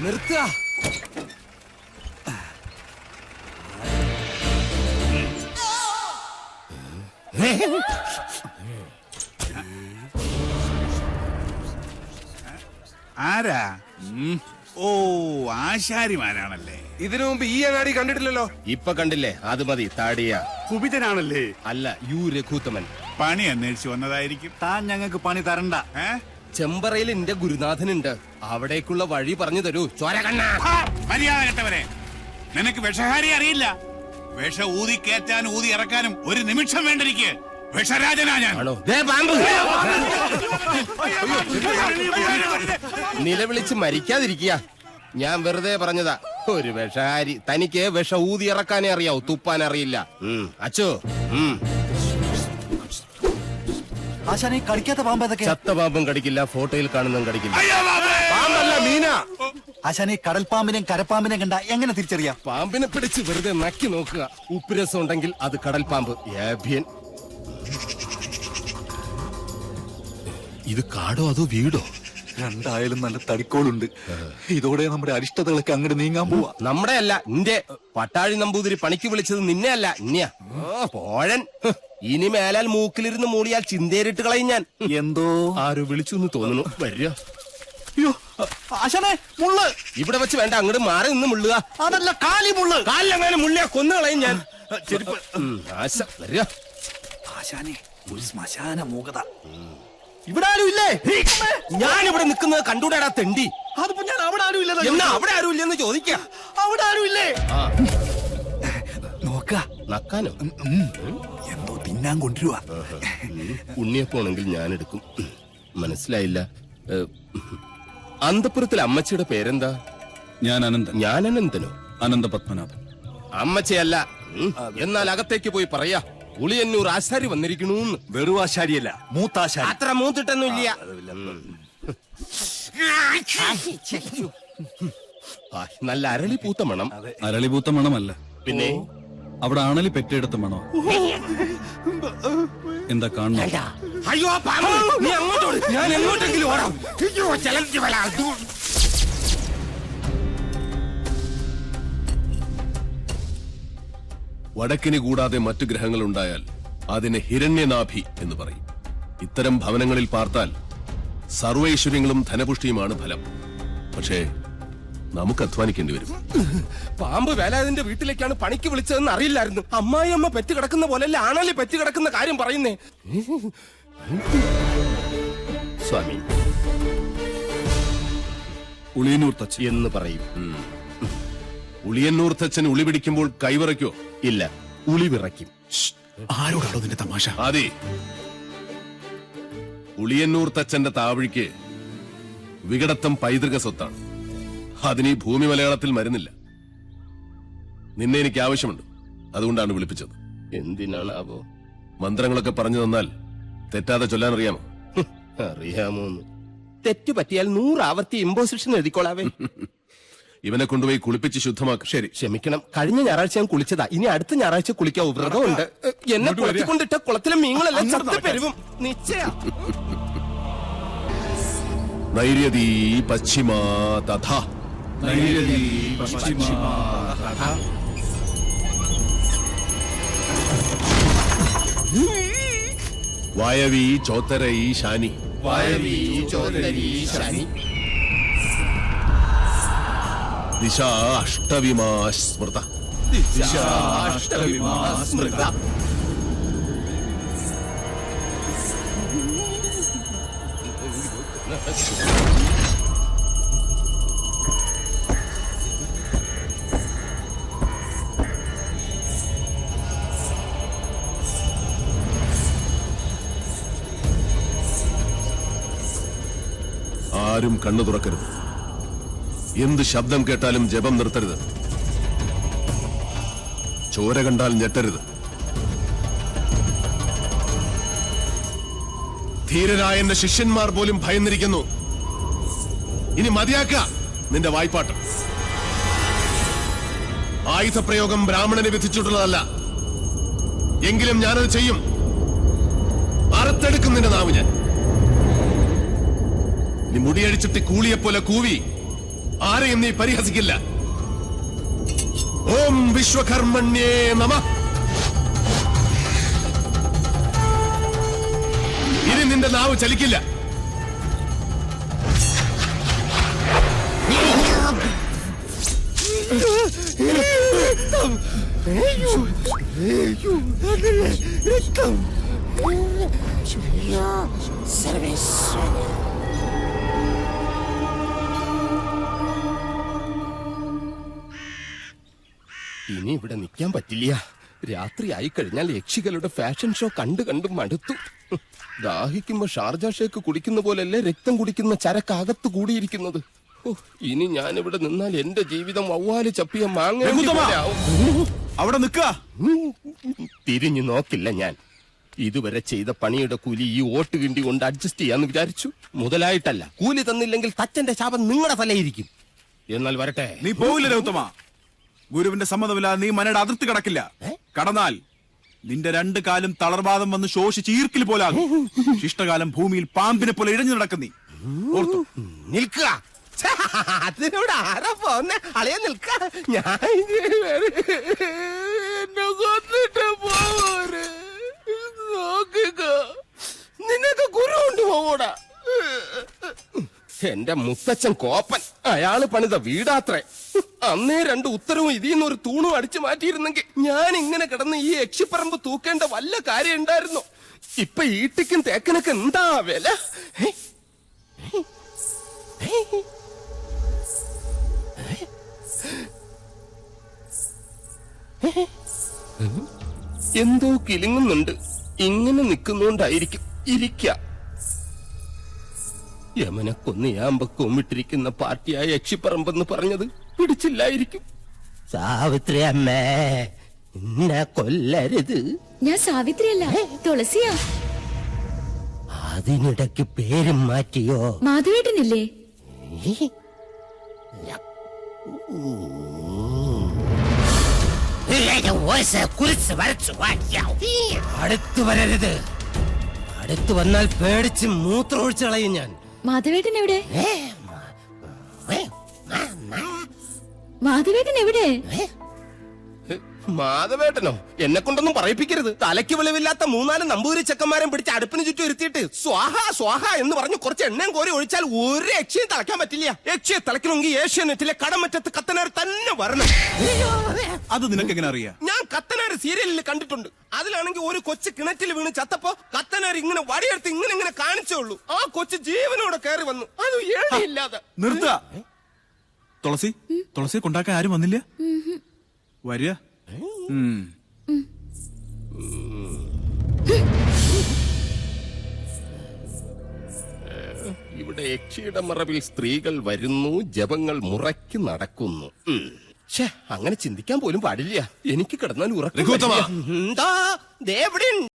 നിർത്തുക. ആരാ? ഓ, ആശാരിമാരാണല്ലേ. ഇതിനു മുമ്പ് ഈ അങ്ങാടി കണ്ടിട്ടില്ലല്ലോ. ഇപ്പൊ കണ്ടില്ലേ? അത് മതി. താടിയ കുപിതനാണല്ലേ? അല്ല, യു രഘുത്തമൻ. പണി അന്വേഷിച്ചു വന്നതായിരിക്കും. താൻ ഞങ്ങൾക്ക് പണി തരണ്ട. ചെമ്പറയിൽ എന്റെ ഗുരുനാഥനുണ്ട്. അവിടേക്കുള്ള വഴി പറഞ്ഞു തരൂ. ചോരകണ്ണ മര്യാദ കെട്ടവരെ, നിനക്ക് വിഷഹാരി അറിയില്ല. വിഷ ഊതി കയറ്റാനും ഊതി ഇറക്കാനും ഒരു നിമിഷം വേണ്ടിരിക്കെ. വിഷരാജനാ ഞാൻ. നിലവിളിച്ച് മരിക്കാതിരിക്കുക. ഞാൻ വെറുതെ പറഞ്ഞതാ. ഒരു വിഷഹാരി. തനിക്ക് വിഷ ഊതി ഇറക്കാനേ അറിയാവൂ, തുപ്പാൻ അറിയില്ല. അച്ചോ, ആശാനെ കടിക്കാത്ത പാമ്പ് ഏതൊക്കെ? ചത്ത പാമ്പും കടിക്കില്ല, ഫോട്ടോയിൽ കാണുന്നതും കടിക്കില്ല. പാമ്പല്ല, മീന. ആശാനെ കടൽപ്പാമ്പിനെയും കരപ്പാമ്പിനെയും കണ്ട എങ്ങനെ തിരിച്ചറിയാം? പാമ്പിനെ പിടിച്ച് വെറുതെ നക്കി നോക്കുക. ഉപ്പുരസം ഉണ്ടെങ്കിൽ അത് കടൽ പാമ്പ്. ഏഭ്യൻ. ഇത് കാടോ അതോ വീടോ? രണ്ടായാലും നല്ല തടിക്കോളുണ്ട്. ഇതോടെ നമ്മുടെ അരിഷ്ടതകളൊക്കെ അങ്ങോട്ട് നീങ്ങാൻ പോവാ. നമ്മുടെ അല്ല, നിന്റെ പട്ടാഴി നമ്പൂതിരി പണിക്ക് വിളിച്ചത് നിന്നെ അല്ല, ഇന്നെയാ. പോഴൻ. ഇനി മേലാൽ മൂക്കിലിരുന്ന് മൂളിയാൽ ചിന്തേരിട്ട് കളയും ഞാൻ. എന്തോ ആരോ വിളിച്ചു എന്ന് തോന്നുന്നു. വരിക. അയ്യോ ആശാനെ, മുള്ള് ഇവിടെ വെച്ച് വേണ്ട, അങ്ങോട്ട് മാറി നിന്ന് മുള്ളുക. അതല്ല, കാലി മുള്ള്. കാലിലെങ്ങനെ മുള്ളിയാ കൊന്നു കളയും ഞാൻ. ആശ വരിക. ആശാനെ, ഒരു ശ്മശാന മൂകത. ഇവിടെ ആരും ഇല്ലേ? ഞാനിവിടെ നിൽക്കുന്നത് കണ്ടൂടാടാ തെണ്ടി. അതിപ്പോ ഞാൻ അവിടെ ആരും ഇല്ല. എന്നാ അവിടെ ആരും ഇല്ലെന്ന് ചോദിക്കാം. അവിടെ ആരും ഇല്ലേ? നോക്ക നക്കാനോ? എന്തോ തിന്നാൻ കൊണ്ടുവരുവാ. ഉണ്ണിയപ്പോണെങ്കിൽ ഞാൻ എടുക്കും. മനസ്സിലായില്ല. അന്തപുരത്തിലെ അമ്മച്ചിയുടെ പേരെന്താ? ഞാൻ അനന്തൻ. ഞാൻ അനന്തനോ? അനന്ത പത്മനാഭൻ. അമ്മച്ചയല്ല. എന്നാൽ അകത്തേക്ക് പോയി പറയാ, ഉളിയന്നൂർ ആശാരി വന്നിരിക്കണു. വെറും ആശാരിയല്ല, മൂത്താശാരി. അത്ര മൂത്തിട്ടൊന്നും ഇല്ല. നല്ല അരളി പൂത്ത മണം. അരളിപൂത്ത മണമല്ല, പിന്നെ അവിടെ ആണലി പെറ്റെടുത്ത മണോ. എന്താ കാണണം? അയ്യോ പാമ്പ്, നീ അങ്ങോട്ടോട്, ഞാൻ എങ്ങോട്ടെങ്കിലും ഓടാം. വടക്കിന് കൂടാതെ മറ്റു ഗ്രഹങ്ങൾ ഉണ്ടായാൽ അതിനെ ഹിരണ്യനാഭി എന്ന് പറയും. ഇത്തരം ഭവനങ്ങളിൽ പാർത്താൽ സർവൈശ്വര്യങ്ങളും ധനപുഷ്ടിയുമാണ് ഫലം. പക്ഷേ നമുക്ക് അധ്വാനിക്കേണ്ടി വരും. പാമ്പ് വേലാതിന്റെ വീട്ടിലേക്കാണ് പണിക്ക് വിളിച്ചതെന്ന് അറിയില്ലായിരുന്നു. അമ്മായി അമ്മ പെറ്റ് കിടക്കുന്ന പോലെയല്ല ആണല്ലേ പെറ്റ് കിടക്കുന്ന കാര്യം പറയുന്നേ. സ്വാമി ഉളിയന്നൂർ തച്ചൻ എന്ന് പറയും. ഉളിയന്നൂർ തച്ചൻ ഉളി പിടിക്കുമ്പോൾ കൈവിറയ്ക്കോ? ഇല്ല, ഉളി വിറയ്ക്കും. ആരോടാണോ നിന്റെ തമാശ? അതെ, ഉളിയന്നൂർ തച്ചന്റെ താവഴിക്ക് വികടത്തം പൈതൃക സ്വത്താണ്. അതിന് ഈ ഭൂമി മലയാളത്തിൽ മരുന്നില്ല. നിന്നെ എനിക്ക് ആവശ്യമുണ്ട്, അതുകൊണ്ടാണ് വിളിപ്പിച്ചത്. എന്തിനാണാവോ? മന്ത്രങ്ങളൊക്കെ പറഞ്ഞു തന്നാൽ തെറ്റാതെ ചൊല്ലാൻ അറിയാമോ? അറിയാമോന്ന്? തെറ്റു പറ്റിയാൽ 100 ആവർത്തി ഇമ്പോസിഷൻ എഴുതിക്കോളാവേ. ഇവനെ കൊണ്ടുപോയി കുളിപ്പിച്ച് ശുദ്ധമാക്കും. ശരി, ക്ഷമിക്കണം. കഴിഞ്ഞ ഞായറാഴ്ച ഞാൻ കുളിച്ചതാ. ഇനി അടുത്ത ഞായറാഴ്ച കുളിക്കാവൂ. വ്രതമുണ്ട്. എന്നെ കുളത്തിക്കൊണ്ടിട്ട കുളത്തിലെ മീനുകളെല്ലാം ചത്ത് പെരുവും. നിശ്ചയ നൈര്യതീ പശ്ചിമാ തഥാ. വായവീ ചോത്തരൈ ശാനി. ദിശ അഷ്ടവിമാ സ്മൃത. ആരും കണ്ണു തുറക്കരുത്. എന്ത് ശബ്ദം കേട്ടാലും ജപം നിർത്തരുത്. ചോര കണ്ടാൽ ഞെട്ടരുത്. ധീരനായ എന്റെ ശിഷ്യന്മാർ പോലും ഭയന്നിരിക്കുന്നു. ഇനി മതിയാക്ക നിന്റെ വായ്പാട്ടം. ആയുധപ്രയോഗം ബ്രാഹ്മണനെ വിധിച്ചിട്ടുള്ളതല്ല. എങ്കിലും ഞാനത് ചെയ്യും. അറുത്തെടുക്കും നിന്റെ നാവ് ഞാൻ. നീ മുടിയഴിച്ചിട്ട് കൂളിയെപ്പോലെ കൂവി ആരെയും നീ പരിഹസിക്കില്ല. ഓം വിശ്വകർമ്മണ്യേ നമഃ. ഇനി നിന്റെ നാവ് ചലിക്കില്ല. ഇനി ഇവിടെ നിൽക്കാൻ പറ്റില്ല. രാത്രിയായി കഴിഞ്ഞാൽ യക്ഷികളുടെ ഫാഷൻ ഷോ കണ്ടു കണ്ടു മടുത്തു. ദാഹിക്കുമ്പോ ഷാർജ ഷേക്ക് കുടിക്കുന്ന പോലല്ലേ രക്തം കുടിക്കുന്ന ചരക്കകത്ത് കൂടിയിരിക്കുന്നത്. ഇനി ഞാനിവിടെ നിന്നാൽ എന്റെ ജീവിതം വവ്വാല് ചപ്പിയ മാങ്ങ. അവിടെ നിൽക്കുക. തിരിഞ്ഞു നോക്കില്ല ഞാൻ. ഇതുവരെ ചെയ്ത പണിയുടെ കൂലി ഈ ഓട്ട് കിണ്ടി കൊണ്ട് അഡ്ജസ്റ്റ് ചെയ്യാന്ന് വിചാരിച്ചു. മുതലായിട്ടല്ല. കൂലി തന്നില്ലെങ്കിൽ തച്ചന്റെ ശാപം നിങ്ങളുടെ തലയിരിക്കും. എന്നാൽ വരട്ടെ. നീ പോവില്ല രൗത്തമ. ഗുരുവിന്റെ സമ്മതമില്ലാതെ നീ മനയുടെ അതിർത്തി കടക്കില്ല. കടന്നാൽ നിന്റെ 2 കാലും തളർവാദം വന്ന് ശോഷിച്ച് ഈർക്കിൽ പോലാകും. ശിഷ്ടകാലം ഭൂമിയിൽ പാമ്പിനെ പോലെ ഇഴഞ്ഞു നടക്കും. നീ ഓർത്തു നിൽക്കുക. അതിനോട് ആരാ പോന്നെ? അളയെ നിൽക്ക. ഞാൻ എന്നെ കൊന്നിട്ട് പോവര്. നോക്കുക, നിനക്ക് ഗുരു കൊണ്ട് പോകൂടാ. എന്റെ മുത്തച്ഛൻ കോപ്പൻ. അയാള് പണിത വീടാത്രേ. അന്നേ 2 ഉത്തരവും ഇതിന്ന് ഒരു തൂണും അടിച്ചു മാറ്റിയിരുന്നെങ്കിൽ ഞാൻ ഇങ്ങനെ കിടന്ന് ഈ യക്ഷിപ്പറമ്പ് തൂക്കേണ്ട വല്ല കാര്യം ഉണ്ടായിരുന്നു. ഇപ്പൊ ഈട്ടിക്കും തേക്കനൊക്കെ എന്താ വില? എന്തോ കിലുങ്ങുന്നുണ്ട്. ഇങ്ങനെ നിൽക്കുന്നോണ്ടായിരിക്കും. ഇരിക്ക. യമനെ കൊന്നിയാമ്പ കൊമ്മിട്ടിരിക്കുന്ന പാർട്ടിയായ യക്ഷിപ്പറമ്പെന്ന് പറഞ്ഞത് പിടിച്ചില്ലായിരിക്കും. സാവിത്രി അമ്മേ, എന്നെ കൊല്ലരുത്. ഞാൻ സാവിത്രിയല്ല, തുളസിയാ. അതിനിടയ്ക്ക് പേരും മാറ്റിയോ? മാധവേട്ടനില്ലേ? അടുത്തു വരരുത്. അടുത്തു വന്നാൽ പേടിച്ച് മൂത്രമൊഴിച്ചു കളയും ഞാൻ. മാധവേട്ടൻ എവിടെ? മാധവേട്ടൻ എവിടെ? മാധവേട്ടനോ? എന്നെ കൊണ്ടൊന്നും പറയിപ്പിക്കരുത്. തലയ്ക്ക് വെളിവില്ലാത്ത 3-4 നമ്പൂരി ചെക്കന്മാരും പിടിച്ച് അടുപ്പിന് ചുറ്റും ഇരുത്തിയിട്ട് സ്വാഹ സ്വാഹ എന്ന് പറഞ്ഞ് കുറച്ച് എണ്ണയും കോരി ഒഴിച്ചാൽ ഒരു യക്ഷിയെ തിളക്കാൻ പറ്റില്ല. യക്ഷിയെ തിളക്കണമെങ്കിൽ ഏഷ്യാനെറ്റിലെ കടമറ്റത്ത് കത്തനാർ തന്നെ വരണം. അത് നിനക്ക് എങ്ങനെ അറിയാം? ഞാൻ കത്തനാർ സീരിയലിൽ കണ്ടിട്ടുണ്ട്. അതിലാണെങ്കിൽ ഒരു കൊച്ചു കിണറ്റിൽ വീണ് ചത്തപ്പോ കത്തനാർ ഇങ്ങനെ വടിയെടുത്ത് ഇങ്ങനെ കാണിച്ചോളൂ. ആ കൊച്ചു ജീവനോടെ കയറി വന്നു. അത് ഏഴില്ലാതെ. നിർത്ത. തുളസി, തുളസിയെ കൊണ്ടാക്കാൻ ആരും വന്നില്ല? വരിക. ഇവിടെ യക്ഷിയുടെ മറവിൽ സ്ത്രീകൾ വരുന്നു, ജപങ്ങൾ മുറയ്ക്ക് നടക്കുന്നു. അങ്ങനെ ചിന്തിക്കാൻ പോലും പാടില്ല. എനിക്ക് കിടന്നാൽ ഉറക്കം. രഘുത്തമ. എന്താ?